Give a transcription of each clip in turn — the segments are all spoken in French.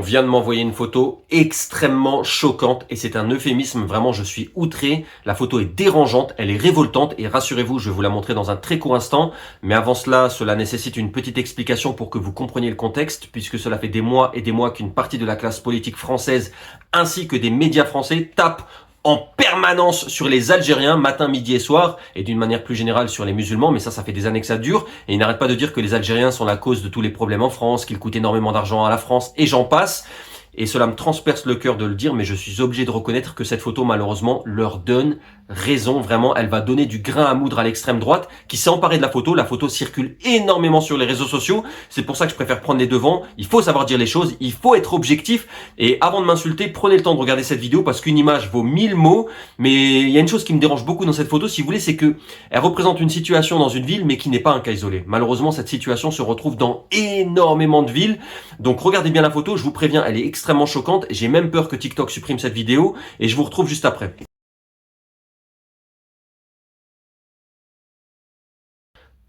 vient de m'envoyer une photo extrêmement choquante et c'est un euphémisme, vraiment je suis outré. La photo est dérangeante, elle est révoltante et rassurez-vous, je vais vous la montrer dans un très court instant. Mais avant cela, cela nécessite une petite explication pour que vous compreniez le contexte, puisque cela fait des mois et des mois qu'une partie de la classe politique française ainsi que des médias français tapent en permanence sur les Algériens, matin, midi et soir, et d'une manière plus générale sur les musulmans, mais ça fait des années que ça dure, et ils n'arrêtent pas de dire que les Algériens sont la cause de tous les problèmes en France, qu'ils coûtent énormément d'argent à la France, et j'en passe. Et cela me transperce le cœur de le dire, mais je suis obligé de reconnaître que cette photo, malheureusement, leur donne raison. Vraiment, elle va donner du grain à moudre à l'extrême droite, qui s'est emparée de la photo. La photo circule énormément sur les réseaux sociaux. C'est pour ça que je préfère prendre les devants. Il faut savoir dire les choses, il faut être objectif. Et avant de m'insulter, prenez le temps de regarder cette vidéo, parce qu'une image vaut 1000 mots. Mais il y a une chose qui me dérange beaucoup dans cette photo, si vous voulez, c'est que elle représente une situation dans une ville, mais qui n'est pas un cas isolé. Malheureusement, cette situation se retrouve dans énormément de villes. Donc regardez bien la photo, je vous préviens, elle est extrêmement choquante. J'ai même peur que TikTok supprime cette vidéo et je vous retrouve juste après.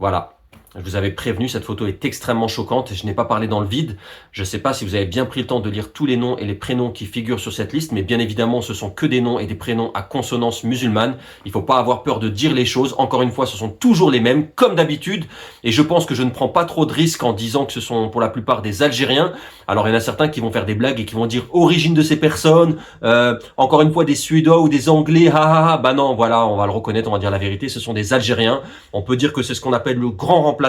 Voilà. Je vous avais prévenu, cette photo est extrêmement choquante et je n'ai pas parlé dans le vide. Je ne sais pas si vous avez bien pris le temps de lire tous les noms et les prénoms qui figurent sur cette liste, mais bien évidemment, ce sont que des noms et des prénoms à consonance musulmane. Il ne faut pas avoir peur de dire les choses. Encore une fois, ce sont toujours les mêmes, comme d'habitude. Et je pense que je ne prends pas trop de risques en disant que ce sont pour la plupart des Algériens. Alors, il y en a certains qui vont faire des blagues et qui vont dire origine de ces personnes, encore une fois des Suédois ou des Anglais, bah non, voilà, on va le reconnaître, on va dire la vérité, ce sont des Algériens. On peut dire que c'est ce qu'on appelle le grand remplacement.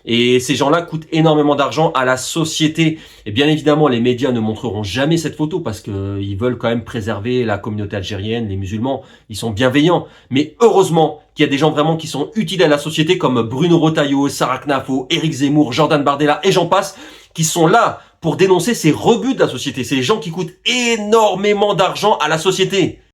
Et ces gens-là coûtent énormément d'argent à la société. Et bien évidemment, les médias ne montreront jamais cette photo parce qu'ils veulent quand même préserver la communauté algérienne, les musulmans. Ils sont bienveillants. Mais heureusement qu'il y a des gens vraiment qui sont utiles à la société comme Bruno Retailleau, Sarah Knafo, Éric Zemmour, Jordan Bardella et j'en passe, qui sont là pour dénoncer ces rebuts de la société. C'est les gens qui coûtent énormément d'argent à la société.